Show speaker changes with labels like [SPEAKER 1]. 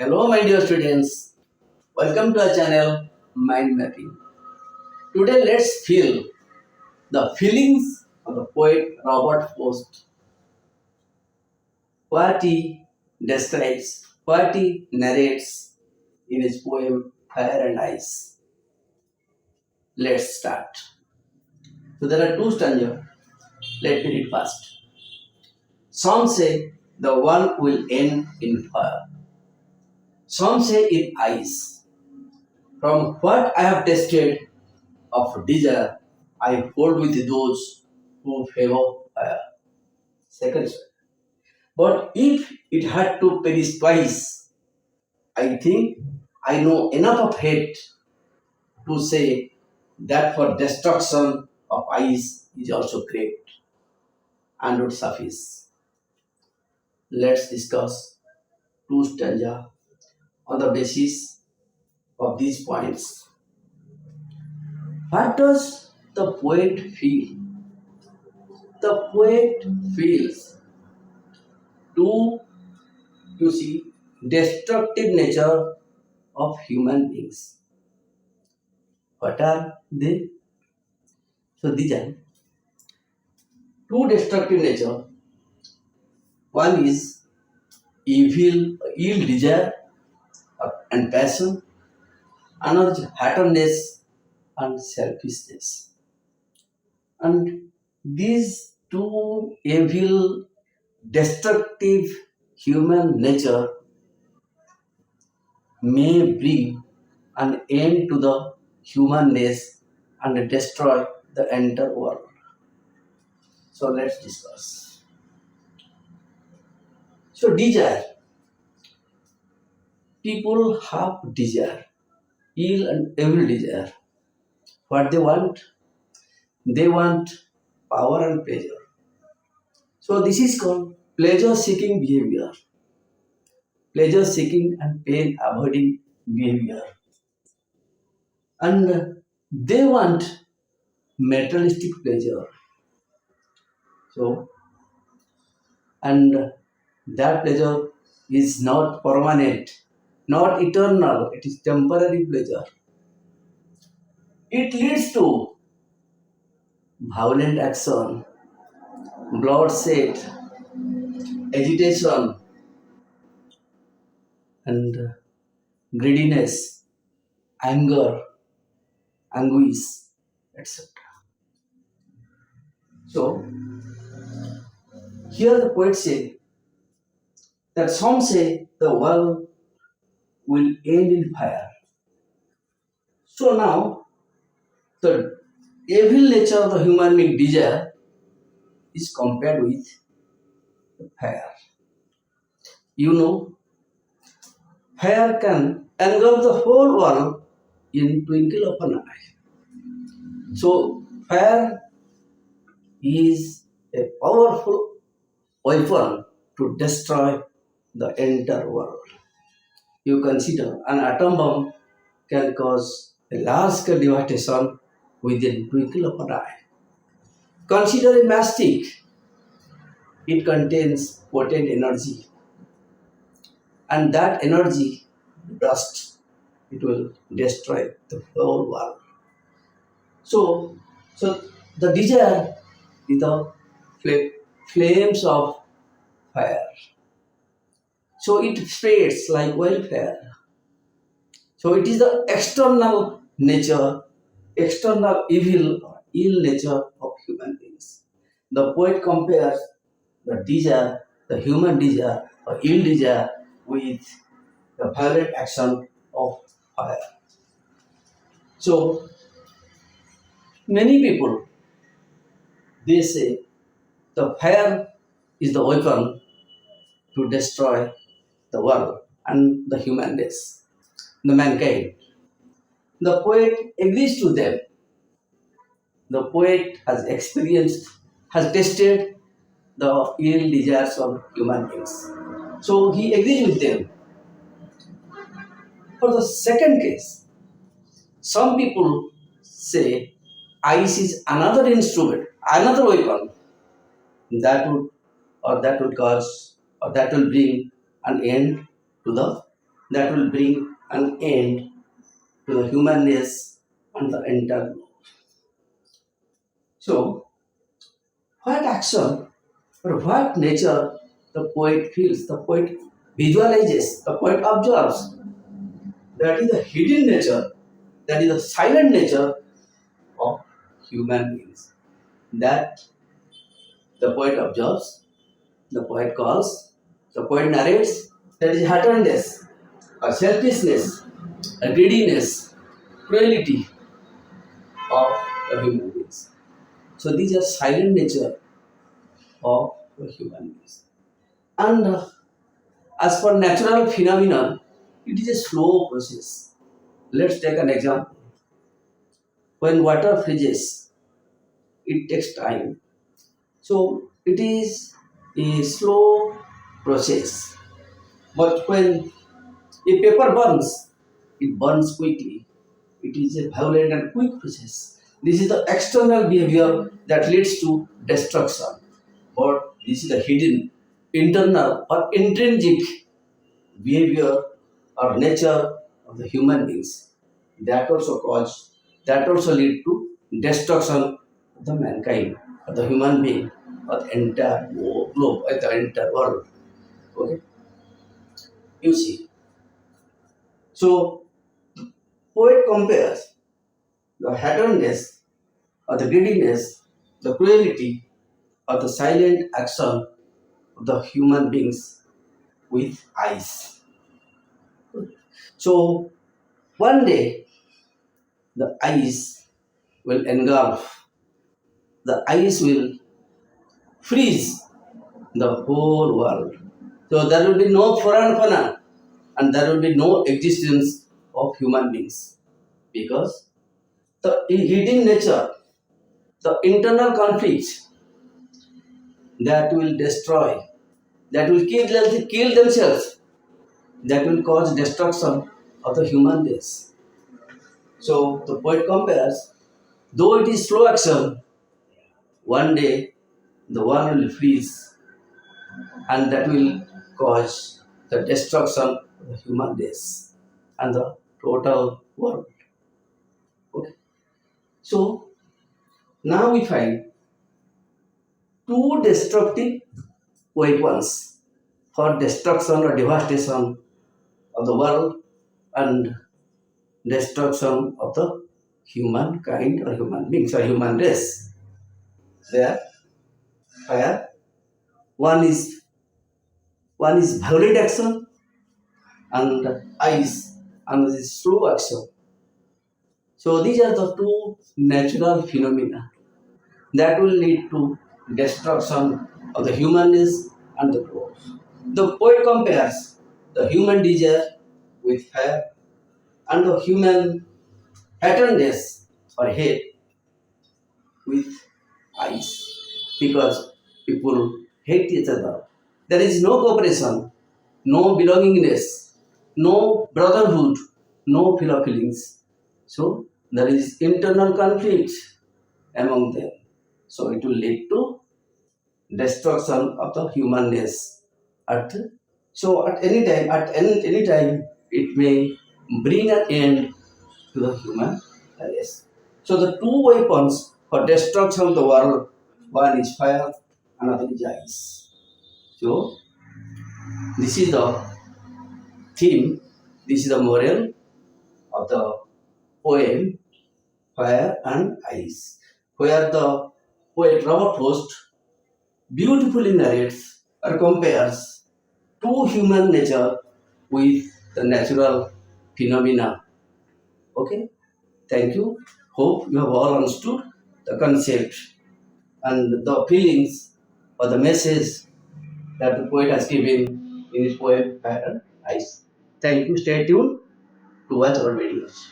[SPEAKER 1] Hello, my dear students. Welcome to our channel, Mind Mapping. Today, let's feel the feelings of the poet Robert Frost. What he describes, what he narrates in his poem Fire and Ice. Let's start. So, there are two stanzas. Let me read first. Some say the world will end in fire. Some say in ice. From what I have tasted of desire, I hold with those who favor fire. Second, but if it had to perish twice, I think I know enough of hate to say that for destruction of ice is also great and would suffice. Let's discuss two stanza on the basis of these points. What does the poet feel? The poet feels to see destructive nature of human beings. What are they? So these are two destructive nature. One is evil, ill desire and passion. Another is hatredness and selfishness. And these two evil, destructive human nature may bring an end to the humanness and destroy the entire world. So let's discuss. So desire. People have desire, ill and evil desire. What they want? They want power and pleasure. So this is called pleasure-seeking behavior. Pleasure-seeking and pain-avoiding behavior. And they want materialistic pleasure. So, and that pleasure is not permanent, not eternal, it is temporary pleasure. It leads to violent action, bloodshed, agitation, and greediness, anger, anguish, etc. So, here the poet say that some say the world will end in fire. So now, the evil nature of the human being desire is compared with fire. You know, fire can engulf the whole world in twinkle of an eye. So, fire is a powerful weapon to destroy the entire world. You consider an atom bomb can cause a large scale devastation within twinkle of an eye. Consider a matchstick. It contains potent energy, and that energy dust. It will destroy the whole world. So the desire is the flames of fire. So it spreads like wildfire. So it is the external nature, external evil or ill nature of human beings. The poet compares the desire, the human desire or ill desire with the violent action of fire. So many people they say the fire is the weapon to destroy the world and the human race, the mankind. The poet agrees to them. The poet has experienced, has tested the ill desires of human beings. So he agrees with them. For the second case, some people say ice is another instrument, another weapon that would cause or that will bring an end to the that will bring an end to the humanness and the entire world. So, what action or what nature the poet feels, the poet visualizes, the poet observes, that is the hidden nature, that is the silent nature of human beings. That the poet observes, the poet calls, the poet narrates, that is heartedness, a selfishness, a greediness, cruelty of the human beings. So these are silent nature of the human beings. And as for natural phenomenon, it is a slow process. Let's take an example. When water freezes, it takes time. So it is a slow process. But when a paper burns, it burns quickly. It is a violent and quick process. This is the external behavior that leads to destruction. But this is the hidden, internal or intrinsic behavior or nature of the human beings. That also cause, that also lead to destruction of the mankind, of the human being, of the entire globe, of the entire world. Okay, you see. So poet compares the hatredness or the greediness, the cruelty or the silent action of the human beings with eyes. So one day the eyes will engulf, the eyes will freeze the whole world. So there will be no foreign fauna and there will be no existence of human beings because the hidden nature, the internal conflicts that will destroy, that will kill themselves, that will cause destruction of the human race. So the poet compares, though it is slow action, one day the world will freeze and that will cause the destruction of the human race and the total world. Okay. So now we find two destructive weapons for destruction or devastation of the world and destruction of the humankind or human beings or human race. There, fire. One is violent action and ice and this is slow action. So these are the two natural phenomena that will lead to destruction of the humanness and the growth. The poet compares the human desire with fire and the human hatredness or hate with ice because people hate each other. There is no cooperation, no belongingness, no brotherhood, no fellow feelings. So there is internal conflict among them. So it will lead to destruction of the humanness. At so at any time, it may bring an end to the human race. So the two weapons for destruction of the world, one is fire, another is ice. So this is the theme, this is the moral of the poem Fire and Ice, where the poet Robert Frost beautifully narrates or compares two human nature with the natural phenomena. Okay, thank you. Hope you have all understood the concept and the feelings or the message that the poet has given in his poem Fire and Ice. Thank you. Stay tuned to watch our videos.